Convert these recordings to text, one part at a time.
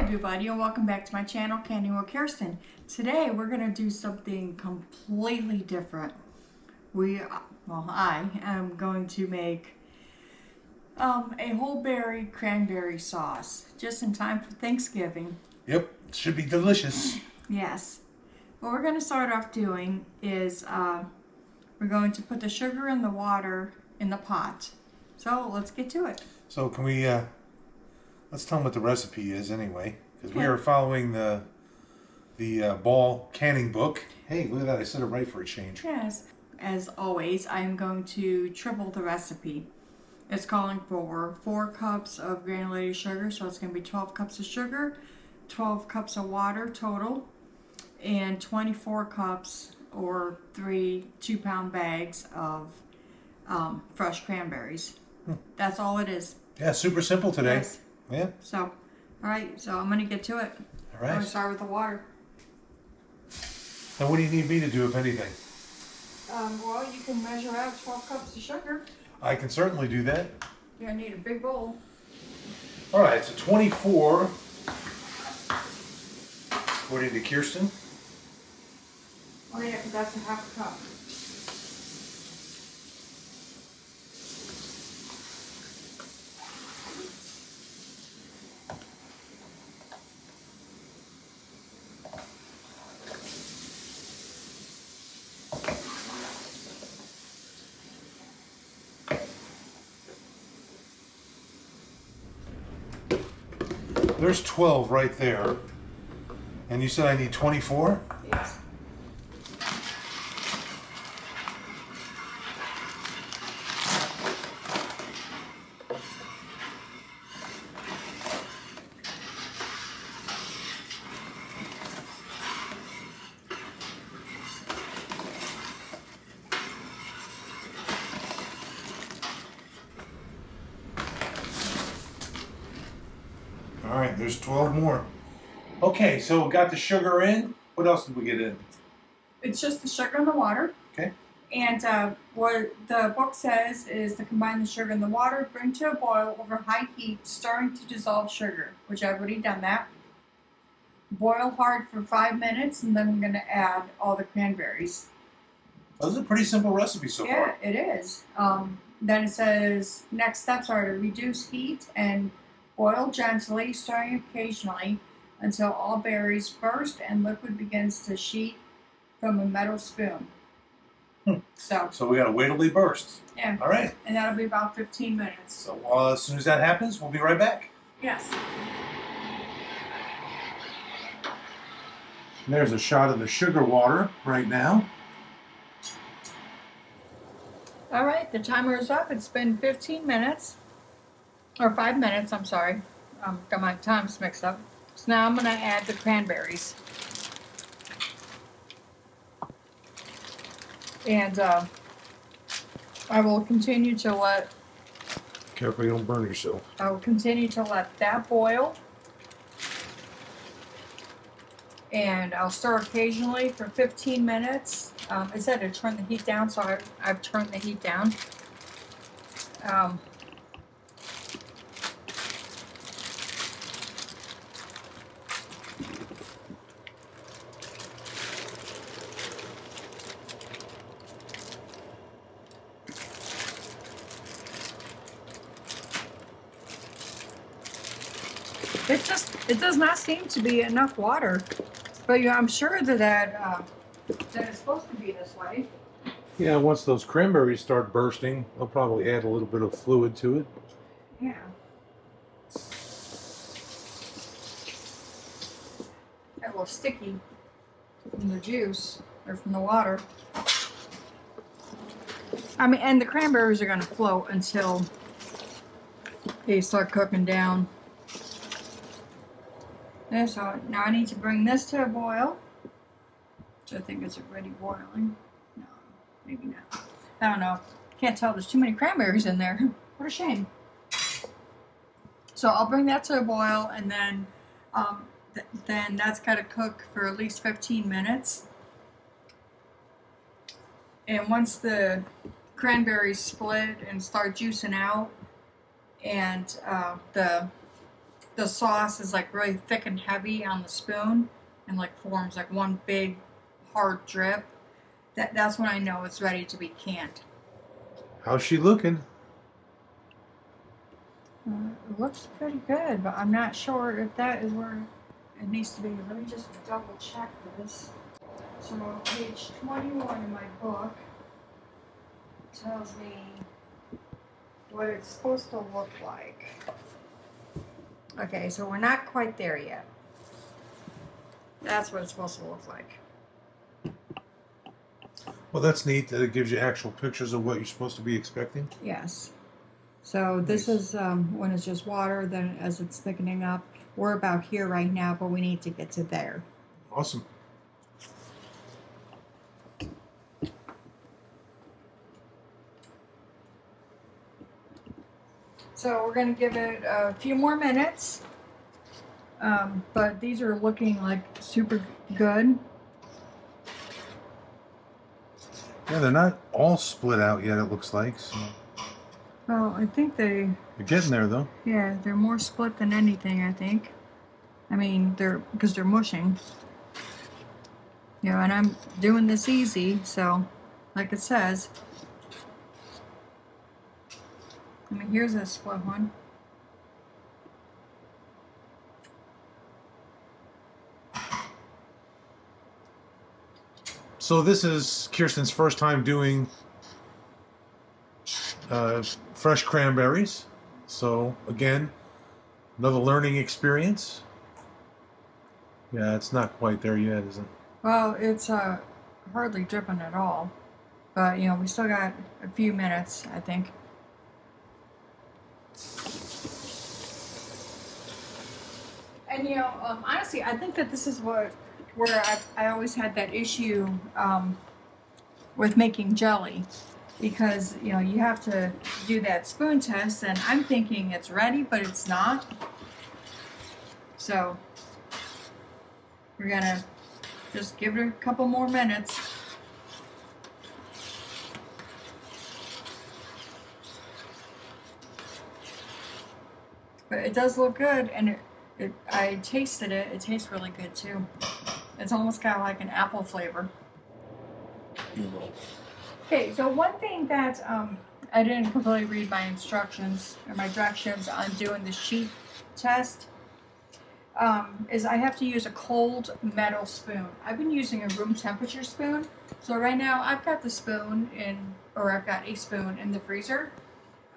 everybody, and welcome back to my channel, Candy with Kerstin. Today we're going to do something completely different. I am going to make a whole berry cranberry sauce just in time for Thanksgiving. Yep, it should be delicious. Yes. What we're going to start off doing is we're going to put the sugar and the water in the pot. So let's get to it. So can we, let's tell them what the recipe is anyway, because we are following the ball canning book. Hey, look at that, I said it right for a change. Yes. As always, I am going to triple the recipe. It's calling for 4 cups of granulated sugar, so it's going to be 12 cups of sugar, 12 cups of water total, and 24 cups or 3 2-pound bags of fresh cranberries. That's all it is. Yeah, super simple today. Yes. Yeah. So, all right, so I'm going to get to it. All right. I'm going to start with the water. Now what do you need me to do, if anything? Well, you can measure out 12 cups of sugar. I can certainly do that. You're going to need a big bowl. All right, so 24, according to Kerstin. Oh yeah, because that's a half a cup. There's 12 right there. And you said I need 24? Yes. All right, there's 12 more. Okay, so we got the sugar in. What else did we get in? It's just the sugar and the water. Okay. And what the book says is to combine the sugar and the water, bring to a boil over high heat, stirring to dissolve sugar, which I've already done that. Boil hard for 5 minutes, and then I'm going to add all the cranberries. That was a pretty simple recipe so far. Yeah, it is. Then it says next steps are to reduce heat and boil gently, stirring occasionally until all berries burst and liquid begins to sheet from a metal spoon. So we gotta wait till they burst. yeah. All right. And that'll be about 15 minutes. So as soon as that happens, we'll be right back. Yes. There's a shot of the sugar water right now. All right, the timer is up. It's been 15 minutes. Or 5 minutes, I'm sorry. Got my times mixed up. So now I'm going to add the cranberries. And I will continue to let... Careful you don't burn yourself. I will continue to let that boil. And I'll stir occasionally for 15 minutes. It said to turn the heat down, so I've turned the heat down. It does not seem to be enough water, but I'm sure that it's supposed to be this way. Yeah, once those cranberries start bursting, they'll probably add a little bit of fluid to it. Yeah. A little sticky from the juice or from the water. I mean, and the cranberries are going to float until they start cooking down. Yeah, so now I need to bring this to a boil, which I think is already boiling. No, maybe not. I don't know. Can't tell. There's too many cranberries in there. What a shame. So I'll bring that to a boil, and then then that's got to cook for at least 15 minutes. And once the cranberries split and start juicing out, and the the sauce is like really thick and heavy on the spoon and like forms like one big hard drip, that's when I know it's ready to be canned. How's she looking? It looks pretty good, but I'm not sure if that is where it needs to be. Let me just double check this. So page 21 in my book tells me what it's supposed to look like. Okay, so we're not quite there yet. That's what it's supposed to look like. Well, that's neat that it gives you actual pictures of what you're supposed to be expecting. Yes. So this is when it's just water, then as it's thickening up. We're about here right now, but we need to get to there. Awesome. So we're going to give it a few more minutes. But these are looking like super good. Yeah, they're not all split out yet, it looks like. So. Well, I think You're getting there, though. yeah, they're more split than anything, I think. I mean, because they're mushing. You know, and I'm doing this easy, so, like it says. I mean, here's a split one. So this is Kerstin's first time doing fresh cranberries. So again, another learning experience. Yeah, it's not quite there yet, is it? Well, it's hardly dripping at all. But, you know, we still got a few minutes, I think. And, you know, honestly, I think that this is where I always had that issue with making jelly. Because, you know, you have to do that spoon test, and I'm thinking it's ready, but it's not. So, we're gonna just give it a couple more minutes. But it does look good, and I tasted it. It tastes really good too. It's almost got like an apple flavor. Okay, so one thing that I didn't completely read my instructions or my directions on doing the sheet test is I have to use a cold metal spoon. I've been using a room temperature spoon. So right now I've got the spoon I've got a spoon in the freezer.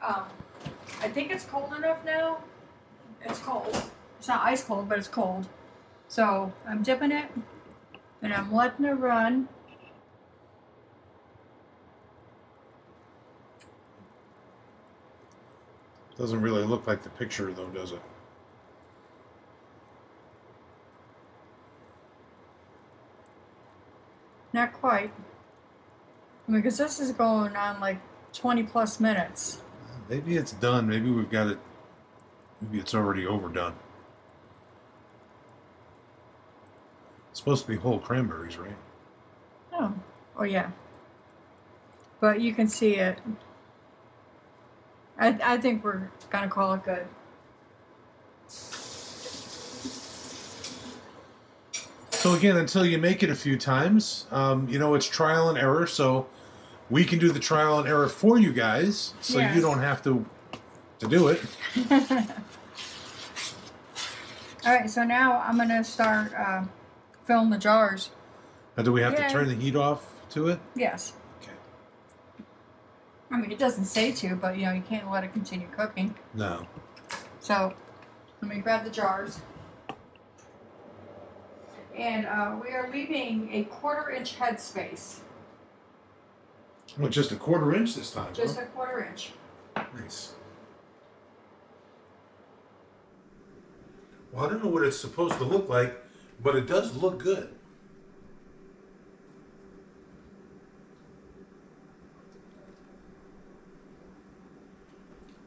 I think it's cold enough now. It's cold. It's not ice cold, but it's cold. So I'm dipping it and I'm letting it run. Doesn't really look like the picture, though, does it? Not quite. I mean, because this is going on like 20 plus minutes. Maybe it's done. Maybe we've got it. Maybe it's already overdone. It's supposed to be whole cranberries, right? Oh yeah. But you can see it. I think we're gonna call it good. So again, until you make it a few times, you know, it's trial and error. So we can do the trial and error for you guys, so Yes. you don't have to do it. All right, so now I'm gonna start filling the jars. Now, do we have to turn the heat off to it? Yes. Okay. I mean, it doesn't say to, but you know, you can't let it continue cooking. No. So let me grab the jars. And we are leaving a 1/4-inch headspace. Well, just a 1/4 inch this time. Just huh? a 1/4 inch. Nice. Well, I don't know what it's supposed to look like, but it does look good.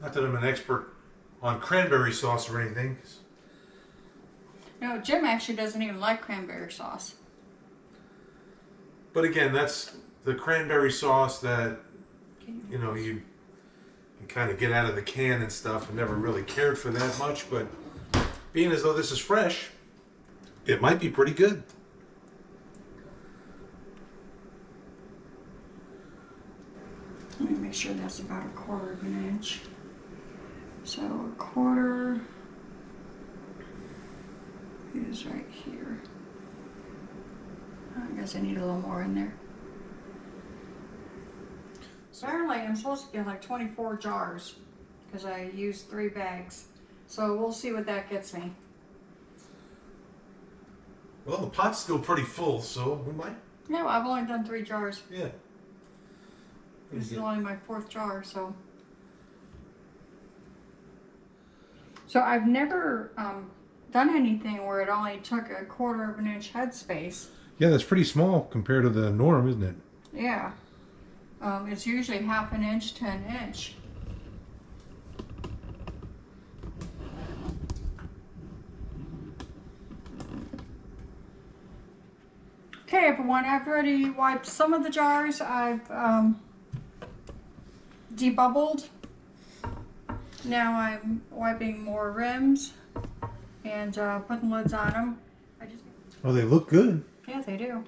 Not that I'm an expert on cranberry sauce or anything. No, Jim actually doesn't even like cranberry sauce. But again, that's the cranberry sauce that, you know, you kind of get out of the can and stuff, and never really cared for that much. But being as though this is fresh, it might be pretty good. Let me make sure that's about 1/4 of an inch. So 1/4 is right here. I guess I need a little more in there. Apparently I'm supposed to get like 24 jars because I used 3 bags. So we'll see what that gets me. Well, the pot's still pretty full, so we might. Yeah, well, I've only done 3 jars. Yeah. This is only my 4th jar, so. So I've never done anything where it only took 1/4 of an inch headspace. Yeah, that's pretty small compared to the norm, isn't it? Yeah. It's usually 1/2 inch to 1 inch. Okay, everyone, I've already wiped some of the jars. I've debubbled. Now I'm wiping more rims and putting lids on them. Oh, they look good. Yeah, they do.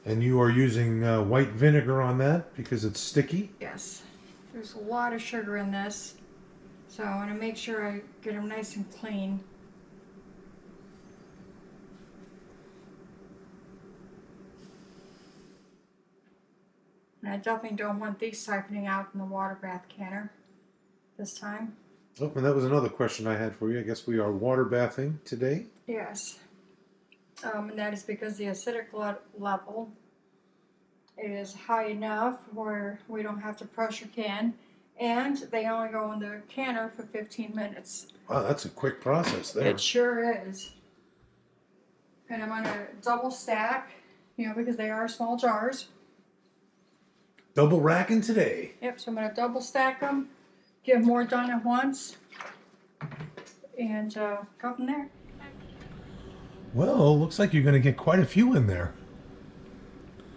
And you are using white vinegar on that because it's sticky? Yes. There's a lot of sugar in this, so I want to make sure I get them nice and clean. And I definitely don't want these siphoning out in the water bath canner this time. Oh, and that was another question I had for you. I guess we are water bathing today. Yes. And that is because the acidic level is high enough where we don't have to pressure can, and they only go in the canner for 15 minutes. Wow, that's a quick process there. It sure is. And I'm going to double stack, because they are small jars. Double racking today. Yep, so I'm going to double stack them, get more done at once, and go from there. Well, looks like you're going to get quite a few in there.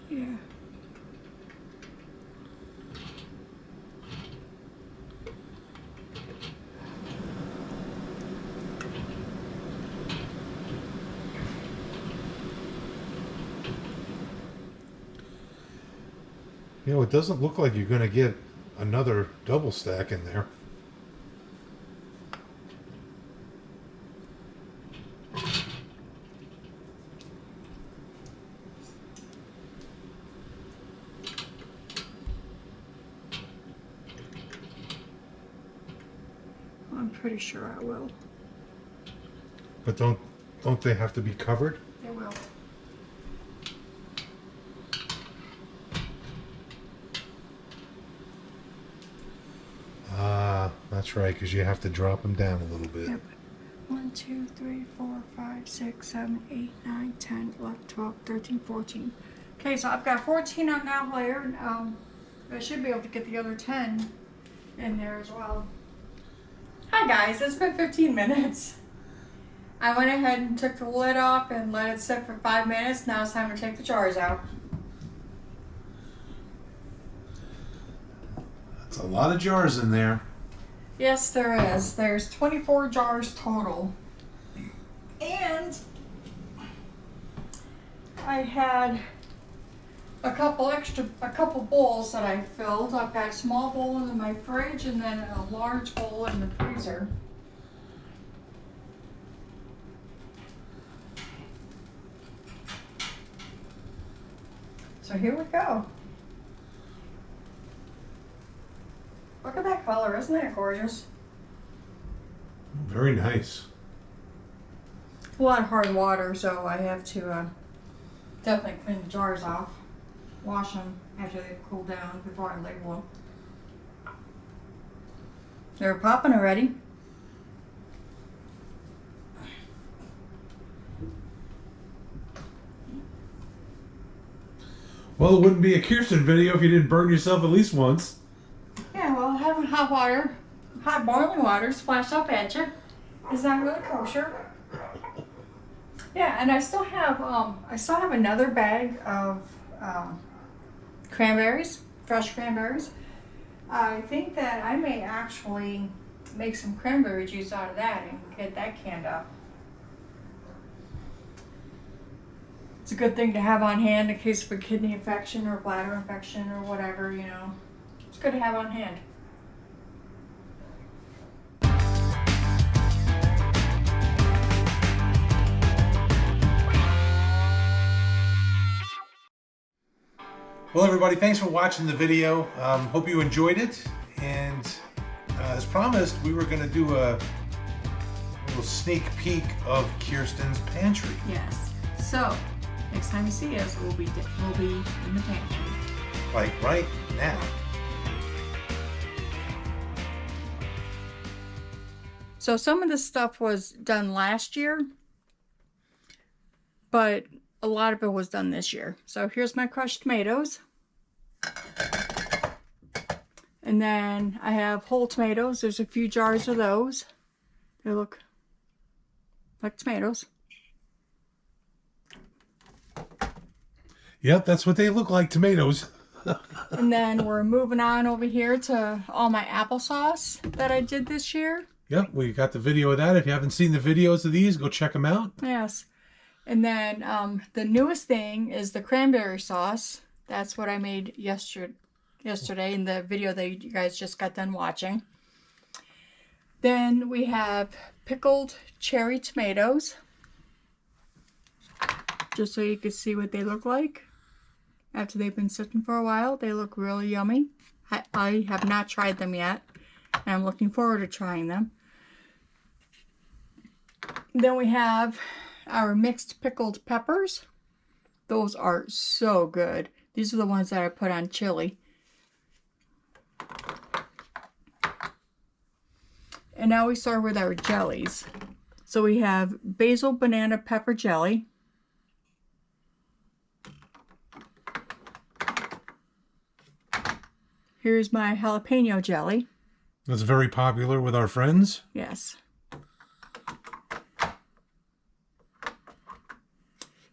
Yeah. It doesn't look like you're going to get another double stack in there. I'm pretty sure I will. But don't they have to be covered? They will. That's right, because you have to drop them down a little bit. Yep. 1, 2, 3, 4, 5, 6, 7, 8, 9, 10, 11, 12, 13, 14. Okay, so I've got 14 on that layer. I should be able to get the other 10 in there as well. Hi guys, it's been 15 minutes. I went ahead and took the lid off and let it sit for 5 minutes. Now it's time to take the jars out. That's a lot of jars in there. Yes, there is. There's 24 jars total. And I had a couple bowls that I filled. I've got a small bowl in my fridge and then a large bowl in the freezer. So here we go. Look at that color, isn't that gorgeous? Very nice. A lot of hard water, so I have to definitely clean the jars off. Wash them after they cool down before I label them. They're popping already. Well, it wouldn't be a Kerstin video if you didn't burn yourself at least once. Yeah, well, having hot boiling water splashed up at you is not really kosher. Yeah, and I still have another bag of cranberries, fresh cranberries. I think that I may actually make some cranberry juice out of that and get that canned up. It's a good thing to have on hand in case of a kidney infection or bladder infection or whatever, you know. It's good to have on hand. Well, everybody, thanks for watching the video. Hope you enjoyed it. And as promised, we were going to do a little sneak peek of Kerstin's pantry. Yes. So next time you see us, we'll be in the pantry. Like right now. So some of this stuff was done last year, but a lot of it was done this year. So here's my crushed tomatoes. And then I have whole tomatoes. There's a few jars of those. They look like tomatoes. Yep, that's what they look like, tomatoes. And then we're moving on over here to all my applesauce that I did this year. Yep, we got the video of that. If you haven't seen the videos of these, go check them out. Yes. And then the newest thing is the cranberry sauce. That's what I made yesterday in the video that you guys just got done watching. Then we have pickled cherry tomatoes. Just so you can see what they look like after they've been sitting for a while. They look really yummy. I have not tried them yet, and I'm looking forward to trying them. Then we have our mixed pickled peppers. Those are so good. These are the ones that I put on chili. And now we start with our jellies. So we have basil banana pepper jelly. Here's my jalapeno jelly. That's very popular with our friends. Yes.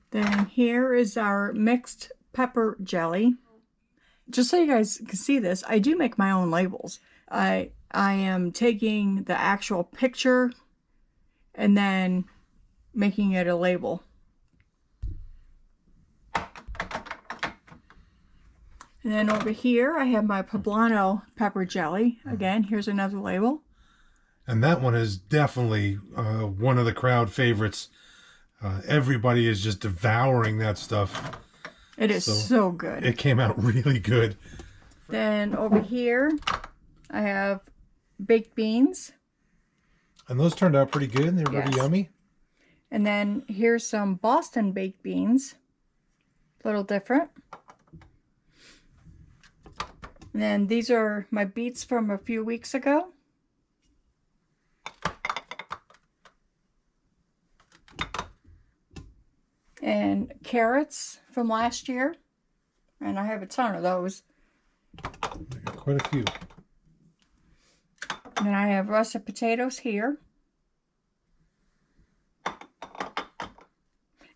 Then here is our mixed pepper jelly. Just so you guys can see this, I do make my own labels. I am taking the actual picture and then making it a label. And then over here I have my poblano pepper jelly. Again, here's another label. And that one is definitely one of the crowd favorites. Everybody is just devouring that stuff. It is so good. It came out really good. Then over here I have baked beans. And those turned out pretty good. They're Yes. really yummy. And then here's some Boston baked beans. A little different. And then these are my beets from a few weeks ago. And carrots from last year. And I have a ton of those. I got quite a few. And then I have russet potatoes here.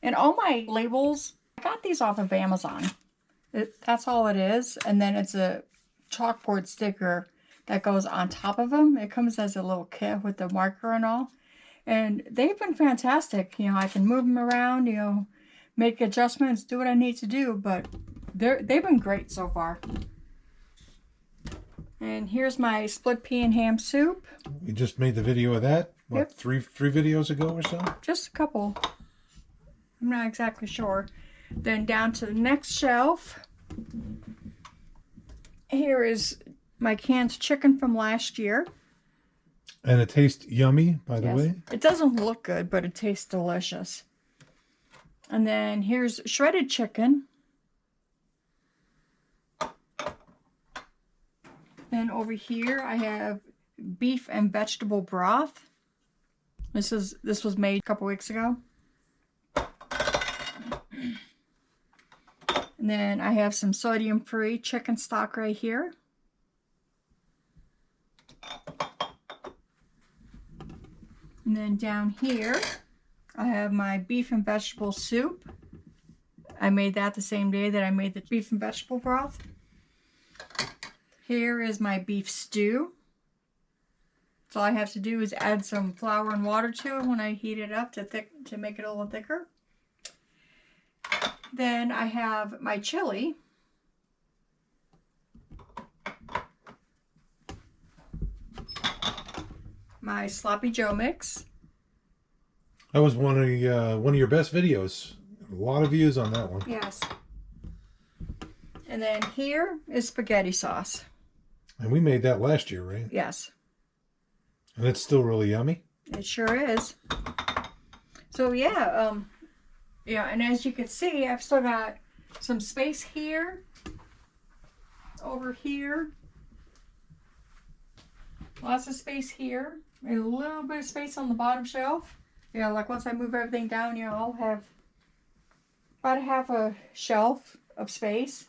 And all my labels, I got these off of Amazon. That's all it is. And then it's a chalkboard sticker that goes on top of them. It comes as a little kit with the marker and all. And they've been fantastic. You know, I can move them around, you know, make adjustments, do what I need to do. But they've been great so far. And here's my split pea and ham soup. We just made the video of that, what, Yep. three videos ago or so? Just a couple. I'm not exactly sure. Then down to the next shelf. Here is my canned chicken from last year. And it tastes yummy, by the Yes. way. It doesn't look good, but it tastes delicious. And then here's shredded chicken. Then over here I have beef and vegetable broth. This was made a couple weeks ago. And then I have some sodium-free chicken stock right here. And then down here I have my beef and vegetable soup. I made that the same day that I made the beef and vegetable broth. Here is my beef stew. So all I have to do is add some flour and water to it when I heat it up to make it a little thicker. Then I have my chili. My sloppy Joe mix. That was one of your best videos. A lot of views on that one. Yes. And then here is spaghetti sauce. And we made that last year, right? Yes. And it's still really yummy. It sure is. So yeah, and as you can see, I've still got some space here, over here, lots of space here, and a little bit of space on the bottom shelf. Yeah, like once I move everything down, I'll have about half a shelf of space.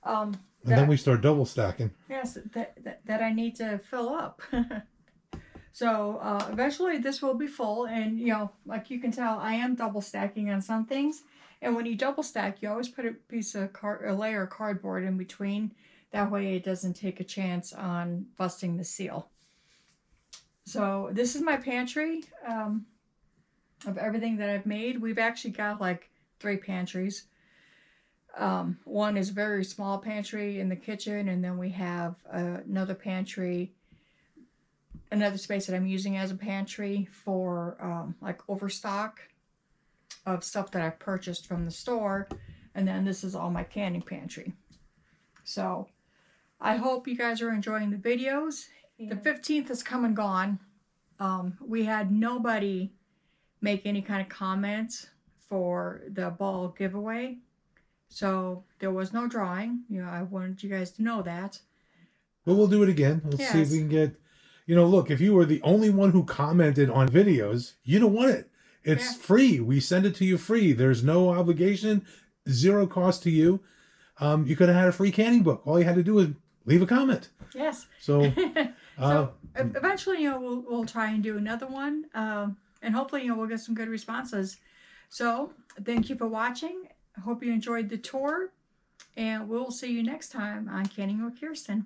And then we start double stacking. Yes, that I need to fill up. So eventually this will be full, and like you can tell, I am double stacking on some things. And when you double stack, you always put a layer of cardboard in between. That way it doesn't take a chance on busting the seal. So this is my pantry of everything that I've made. We've actually got like 3 pantries. One is a very small pantry in the kitchen, and then we have another pantry, another space that I'm using as a pantry for like overstock of stuff that I've purchased from the store. And then this is all my canning pantry. So I hope you guys are enjoying the videos. The 15th has come and gone. We had nobody make any kind of comments for the ball giveaway. So there was no drawing. I wanted you guys to know that. But we'll do it again. Let's see if we can get... look, if you were the only one who commented on videos, you don't want it. It's free. We send it to you free. There's no obligation, 0 cost to you. You could have had a free canning book. All you had to do was leave a comment. Yes. So, so eventually, we'll try and do another one. And hopefully, we'll get some good responses. So thank you for watching. I hope you enjoyed the tour. And we'll see you next time on Canning with Kerstin.